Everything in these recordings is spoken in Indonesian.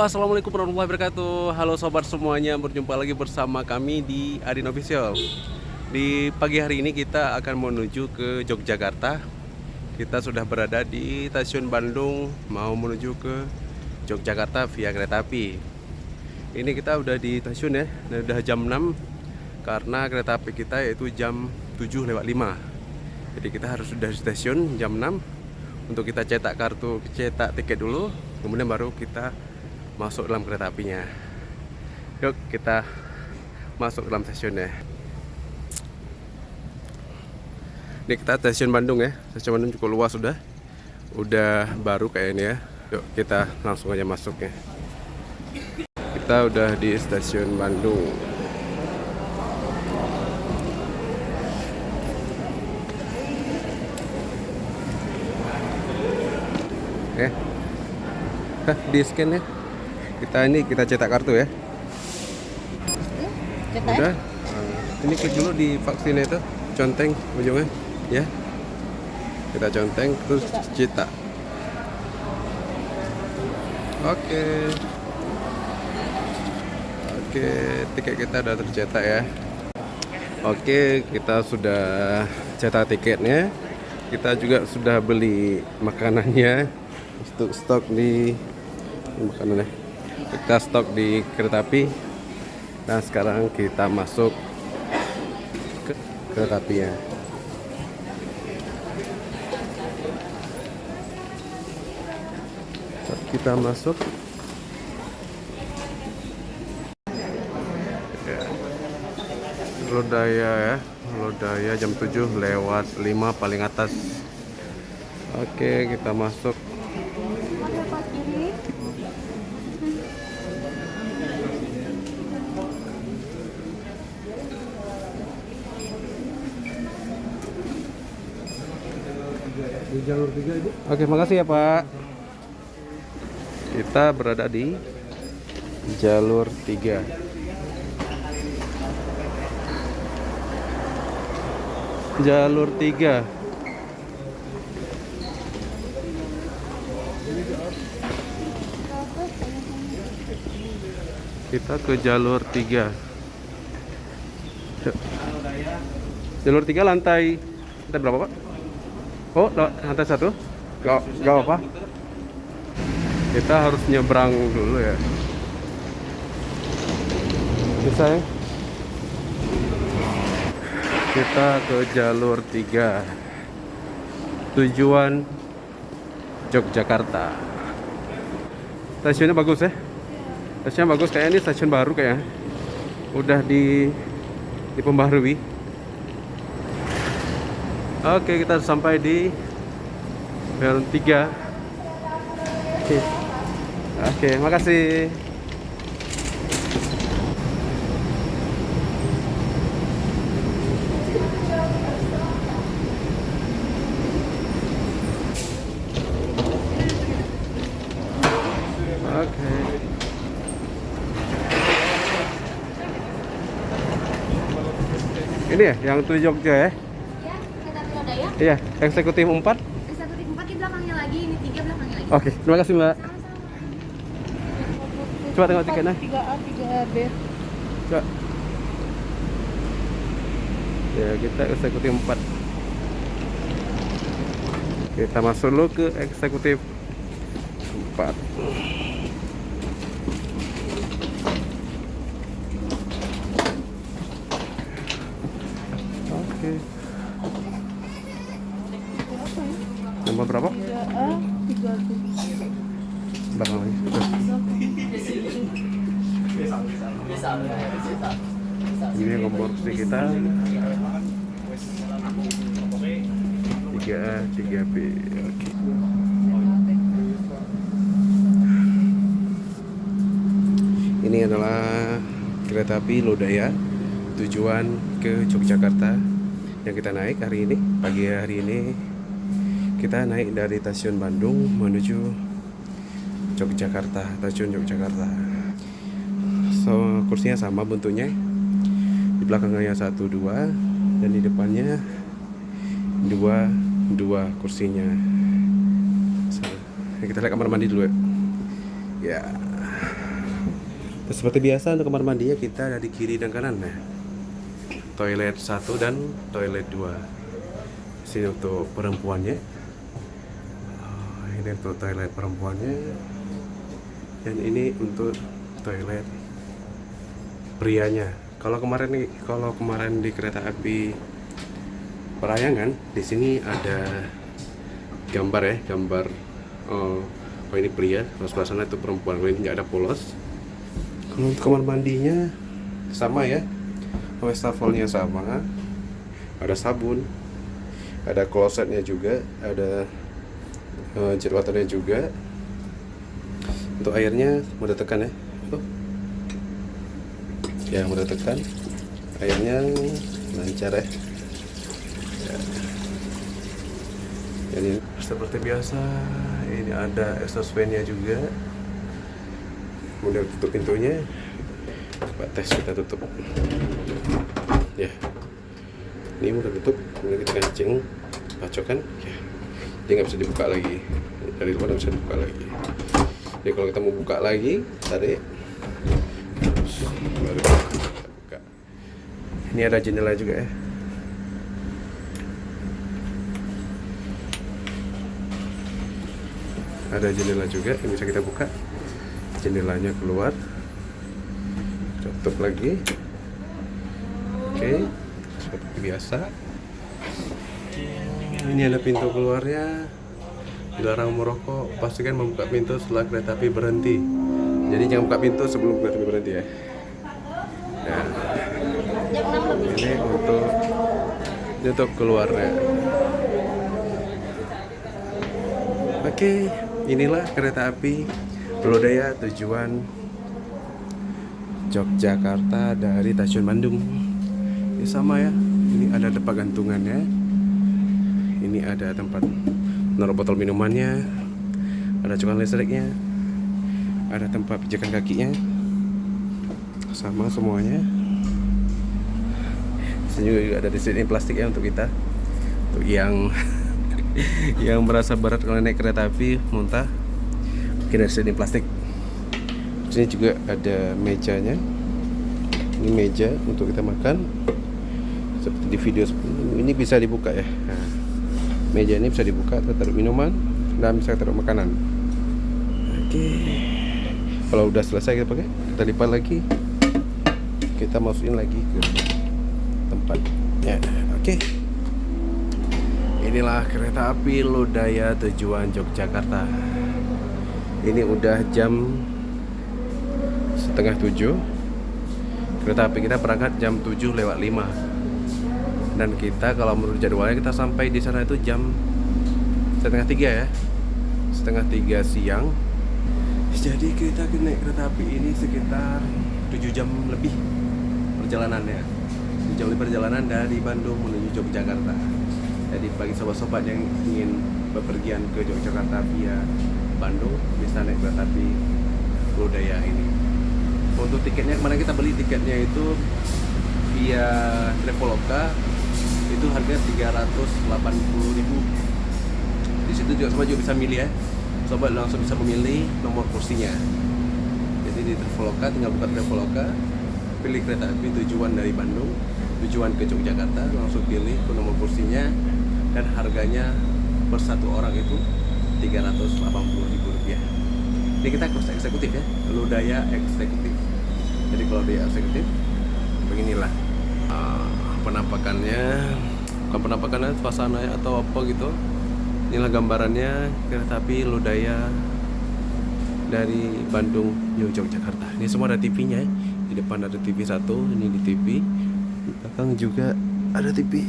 Assalamualaikum warahmatullahi wabarakatuh. Halo sobat semuanya, berjumpa lagi bersama kami di Adin Official. Di pagi hari ini kita akan menuju ke Yogyakarta. Kita sudah berada di stasiun Bandung, mau menuju ke Yogyakarta via kereta api. Ini kita udah di stasiun ya, dan udah jam 6 karena kereta api kita yaitu jam 7:05. Jadi kita harus sudah di stasiun jam 6 untuk kita cetak tiket dulu, kemudian baru kita masuk dalam kereta apinya. Yuk kita masuk dalam stasiunnya. Ini kita stasiun Bandung ya. Stasiun Bandung cukup luas udah baru kayak ini ya. Yuk kita langsung aja masuk ya. Kita udah di stasiun Bandung. Di scan ya. Kita cetak kartu ya. Udah. Ini klik dulu di vaksin itu, conteng ujungnya ya. Kita conteng terus cetak. Oke, tiket kita udah tercetak ya. Oke, kita sudah cetak tiketnya. Kita juga sudah beli makanannya untuk stok di makanannya. Kita stok di kereta api. Nah sekarang kita masuk ke kereta apinya. Kita masuk ya. Lodaya jam 7:05 paling atas. Oke, kita masuk. Di jalur 3 Ibu. Oke, makasih ya Pak. Kita berada di jalur 3. Jalur 3. Kita ke jalur 3. Jalur 3 lantai berapa, Pak? Oh, lantai 1. Gak apa. Kita harus nyebrang dulu ya. Bisa ya? Kita ke jalur 3. Tujuan Yogyakarta. Stasiunnya bagus ya? Stasiunnya bagus, kayak ini stasiun baru kayaknya. Udah pembaharui. Oke, kita sampai di peron 3. Oke, makasih. Oke. Ini ya, yang tujuh Jogja ya? Iya, eksekutif 4. Eksekutif 4 di belakangnya lagi, ini 3 belakangnya lagi. Oke, terima kasih Mbak. Coba tengok tiketnya. 3A, 3B. Coba. Ya, kita eksekutif 4. Kita masuk dulu ke eksekutif 4. Oke. Nomor berapa? 3A, 3B. Belakang lagi. Ini nomor kursi kita 3A, 3B. Oke. Ini adalah kereta api Lodaya tujuan ke Yogyakarta yang kita naik hari ini. Pagi hari ini kita naik dari stasiun Bandung menuju Yogyakarta, stasiun Yogyakarta. So, kursinya sama bentuknya. Di belakangnya 1, 2 dan di depannya 2 kursinya. So, kita lihat kamar mandi dulu ya. Ya. Dan seperti biasa untuk kamar mandinya kita ada di kiri dan kanan ya. Toilet 1 dan toilet 2. Sini untuk perempuannya. Ini untuk toilet perempuannya. Dan ini untuk toilet prianya. Kalau kemarin di kereta api Parahyangan, di sini ada gambar ya, oh ini pria, kalau sebelah sana itu perempuan, kalau ini nggak ada polos. Kalau untuk kamar mandinya sama ya, wastafelnya sama, ada sabun, ada klosetnya juga, ada jet waternya juga. Untuk airnya mudah tekan ya, ya mudah tekan, airnya lancar ya. Jadi seperti biasa, ini ada exhaust fan-nya juga. Kemudian tutup pintunya. Coba tes, kita tutup. Ya, ini udah tutup. Kemudian kita kencing, pacokan. Ya, dia nggak bisa dibuka lagi. Dari luar nggak bisa dibuka lagi. Jadi kalau kita mau buka lagi, tarik. Terus baru kita buka. Ini ada jendela juga ya. Ada jendela juga yang bisa kita buka, jendelanya keluar, tutup lagi. Oke, seperti biasa. Ini ada pintu keluarnya. Dilarang merokok, pastikan membuka pintu setelah kereta api berhenti. Jadi jangan buka pintu sebelum kereta api berhenti ya. Nah, ini untuk keluarnya. Oke. Inilah kereta api Lodaya tujuan Yogyakarta dari stasiun Bandung. Ini sama ya. Ini ada tempat gantungannya. Ini ada tempat naruh botol minumannya. Ada colokan listriknya. Ada tempat pijakan kakinya. Sama semuanya. Di sini juga ada disediain plastik ya untuk kita. Untuk yang merasa berat kalau naik kereta api muntah, mungkin ada disediain plastik. Di sini juga ada mejanya. Ini meja untuk kita makan. Seperti di video ini bisa dibuka ya. Nah, meja ini bisa dibuka, taruh minuman dan bisa taruh makanan. Oke. Kalau udah selesai kita pakai, kita lipat lagi. Kita masukin lagi ke tempatnya. Oke. Inilah kereta api Lodaya tujuan Yogyakarta. Ini udah jam 6:30. Kereta api kita berangkat jam 7:05. Dan kita kalau menurut jadwalnya kita sampai di sana itu jam 2:30 ya. 2:30 siang. Jadi kita naik kereta api ini sekitar 7 jam lebih perjalanannya. 7 jam lebih perjalanan dari Bandung menuju Yogyakarta. Jadi bagi sobat-sobat yang ingin bepergian ke Yogyakarta via Bandung, bisa naik kereta api Lodaya ini. Untuk tiketnya, kemarin kita beli tiketnya itu via Traveloka, itu harga 380.000. Di situ juga sobat juga bisa milih ya. Sobat langsung bisa memilih nomor kursinya. Jadi di Traveloka tinggal buka Traveloka, pilih kereta api tujuan dari Bandung, tujuan ke Yogyakarta, langsung pilih ke nomor kursinya. Dan harganya per satu orang itu Rp380.000. Ini kita kelas eksekutif ya, Lodaya eksekutif. Jadi kalau dia eksekutif beginilah penampakannya, bukan penampakannya, suasananya atau apa gitu. Inilah gambarannya kereta api Lodaya dari Bandung menuju Yogyakarta. Ini semua ada TV-nya ya. Di depan ada TV 1, ini di TV. Di belakang juga ada TV.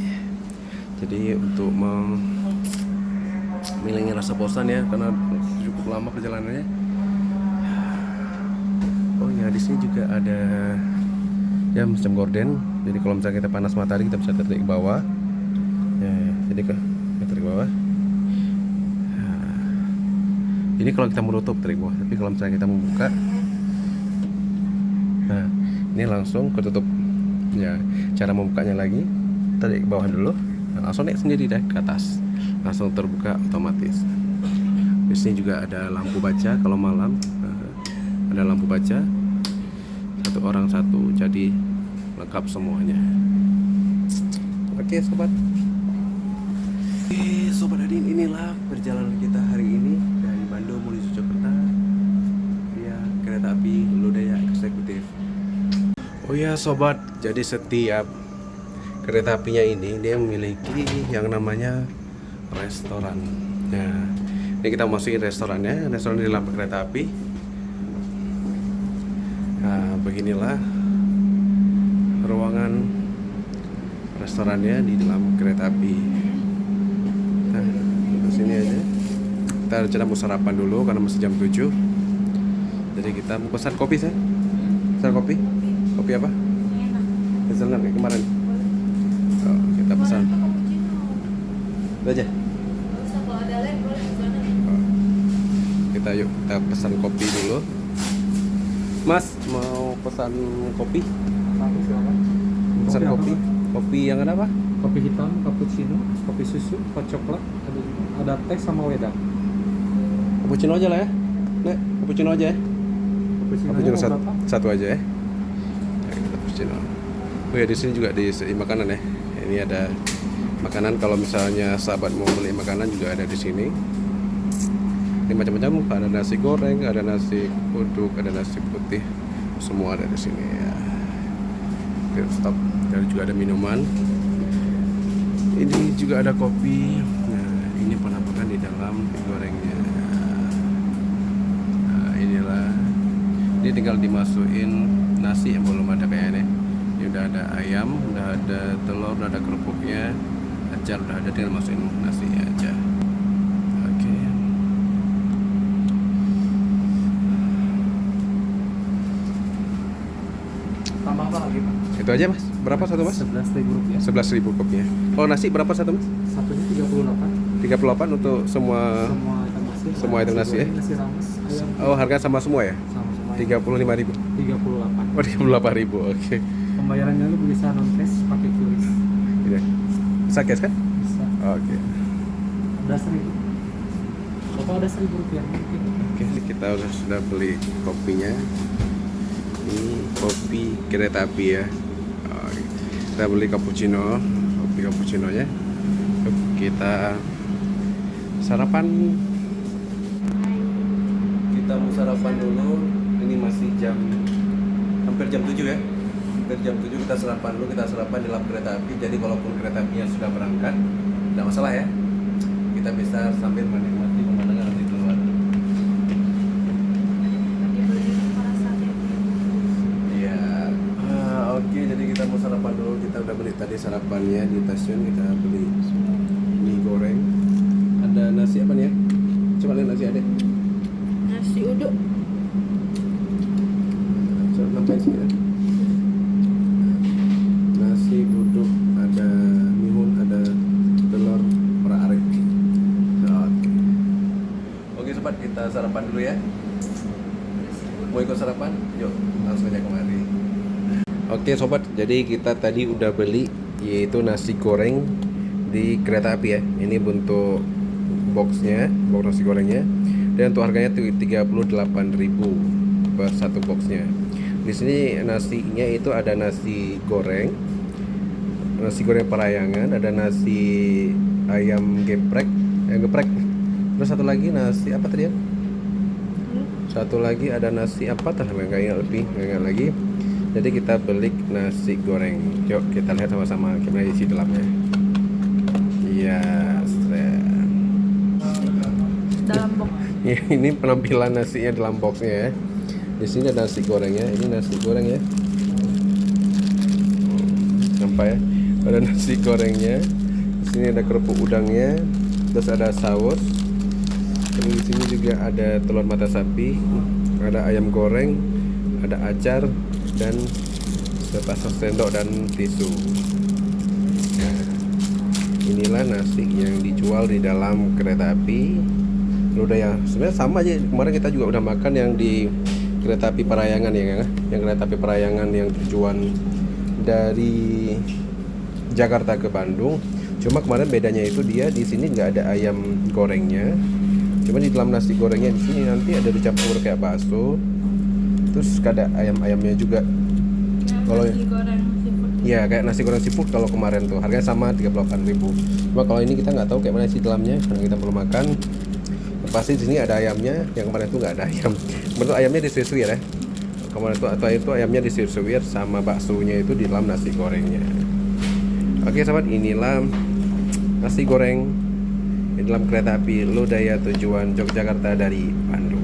Jadi untuk menghilangkan rasa bosan ya, karena cukup lama perjalanannya. Oh ya, di sini juga ada ya macam gorden. Jadi kalau misalnya kita panas matahari, kita bisa tarik ke bawah. Ya, jadi tarik ke bawah. Ini kalau kita menutup tarik bawah, tapi kalau misalnya kita membuka, nah ini langsung ketutup. Ya, cara membukanya lagi, tarik ke bawah dulu. Langsung naik sendiri deh ke atas, langsung terbuka otomatis. Di sini juga ada lampu baca kalau malam, ada lampu baca. satu orang satu, jadi lengkap semuanya. Oke sobat. Oke sobat Adin, inilah perjalanan kita hari ini dari Bandung menuju Jakarta via kereta api Lodaya Eksekutif. Oh ya sobat, jadi setiap kereta apinya ini dia memiliki yang namanya restoran. Nah, ini kita masukin restorannya, restoran di dalam kereta api. Nah, beginilah ruangan restorannya di dalam kereta api. Nah, ke sini aja. Kita rencana mau sarapan dulu karena masih jam 7. Jadi kita mau pesan kopi sih. Pesan kopi? Kopi apa? Hazelnut kayak kemarin. Oh, kita pesan. Itu aja. Oh. Kita pesan kopi dulu. Mas, mau pesan kopi? Pesan kopi? Kopi yang ada apa? Kopi hitam, cappuccino, kopi susu, hot coklat, ada teh sama wedang. Cappuccino aja lah ya. Nek, cappuccino aja ya. Cappuccino berapa? satu aja ya. Cappuccino. Oh ya, di sini juga diisi makanan ya. Ini ada makanan, kalau misalnya sahabat mau beli makanan juga ada di sini. Ini macam-macam, ada nasi goreng, ada nasi uduk, ada nasi putih, semua ada di sini ya. Oke, stop. Dan juga ada minuman. Ini juga ada kopi. Nah, ini penampakan di dalam gorengnya. Nah, inilah. Ini tinggal dimasukin nasi yang belum ada kayaknya. Ini udah ada ayam, udah ada telur, udah ada kerupuknya, acar udah ada, tinggal masukin nasinya aja. Oke. Tambah apa lagi Pak? Itu aja mas. Berapa satu mas? Rp11.000. 11.000 kopinya. Kalau nasi berapa satu mas? Satunya 38. 38 untuk semua. Semua item nasi ya? Nasi rames, ayam. Oh, harga sama semua ya? Sama 35.000. 38. Oh, 38.000. Oke. Pembayarannya lu bisa non cash pakai QRIS. Iya. Bisa cash kan? Bisa. Oke. Ada 1.000. Bapak ada Rp1.000 mungkin. Oke, kita sudah beli kopinya. Ini kopi kereta api ya. Oh, kita beli cappuccino, kopi cappuccino nya. Kita sarapan. Kita mau sarapan dulu. Ini masih hampir jam 7 ya. Hampir jam 7 kita sarapan dulu. Kita sarapan di dalam kereta api. Jadi kalaupun kereta apinya sudah berangkat, tidak masalah ya. Kita bisa sambil menikmati pemandangan di luar. Iya. Oke, jadi kita mau sarapan dulu. Kita udah beli tadi sarapannya di stasiun. Kita beli mie goreng. Ada nasi apa nih ya? Coba lihat nasi ada. Nasi uduk. Coba nambahin sini ya. Nasi uduk, ada mihun, ada telur orak-arik. Oke. Oke sobat, kita sarapan dulu ya. Mau ikut sarapan? Yuk, langsung aja kemari. Oke sobat, jadi kita tadi udah beli yaitu nasi goreng di kereta api ya. Ini bentuk boxnya, box nasi gorengnya. Dan untuk harganya tuh 38.000 per satu boxnya. Di sini nasinya itu ada nasi goreng parayangan, ada nasi ayam geprek, terus satu lagi nasi apa tadi ya? Satu lagi ada nasi apa? Nggak ingat lagi. Jadi kita beli nasi goreng. Yuk kita lihat sama-sama gimana isi dalamnya. Iya, Dalam box. ini penampilan nasinya dalam boxnya ya. Di sini ada nasi gorengnya. Ini nasi goreng ya. Nampak ya? Ada nasi gorengnya. Di sini ada kerupuk udangnya. Terus ada saus. Terus di sini juga ada telur mata sapi, ada ayam goreng, ada acar dan sepasang sendok dan tisu. Nah, inilah nasi yang dijual di dalam kereta api. Udah ya, sebenarnya sama aja. Kemarin kita juga udah makan yang di kereta api Parayangan ya, kan? Yang kereta api Parayangan yang tujuan dari Jakarta ke Bandung. Cuma kemarin bedanya itu dia di sini nggak ada ayam gorengnya. Cuma di dalam nasi gorengnya di sini nanti ada dicampur kayak bakso, Terus ada ayam-ayamnya juga. Kalau nasi goreng seafood. ya kayak nasi goreng seafood kalau kemarin tuh harganya sama 38.000. Cuma kalau ini kita nggak tahu kayak mana sih dalamnya karena kita belum makan. Pasti di sini ada ayamnya, yang kemarin tuh nggak ada ayam. Kemarin tuh ayamnya disuir-suir ya. Kemarin tuh atau itu ayamnya disuir-suir sama baksonya itu di dalam nasi gorengnya. Oke sahabat, inilah nasi goreng di dalam kereta api Lodaya tujuan Yogyakarta dari Bandung.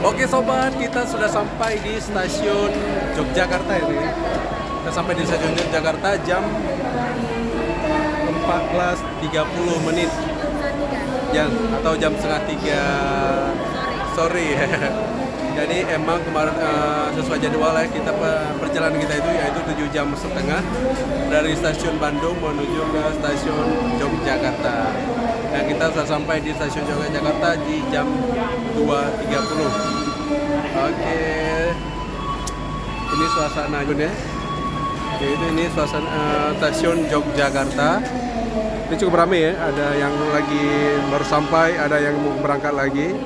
Oke sobat, kita sudah sampai di stasiun Yogyakarta ini. Kita sampai di stasiun Yogyakarta jam 14.30 menit atau jam setengah 3 sore. Jadi emang kemarin sesuai jadwal ya, kita perjalanan kita itu yaitu 7 jam setengah dari stasiun Bandung menuju ke stasiun Yogyakarta. Dan kita sudah sampai di stasiun Yogyakarta di jam 2.30. Oke, ini suasananya. Yaitu ini suasana stasiun Yogyakarta. Ini cukup ramai ya. Ada yang lagi baru sampai, ada yang mau berangkat lagi.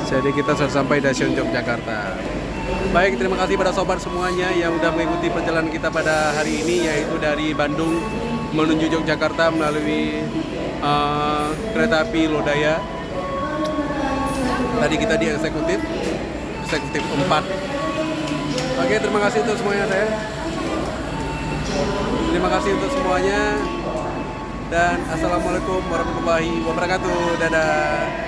Jadi kita sudah sampai di stasiun Yogyakarta. Baik, terima kasih pada sobat semuanya yang sudah mengikuti perjalanan kita pada hari ini, yaitu dari Bandung menuju Yogyakarta melalui kereta api Lodaya. Tadi kita di eksekutif 4. Oke, terima kasih untuk semuanya saya. Terima kasih untuk semuanya. Dan assalamualaikum warahmatullahi wabarakatuh. Dadah.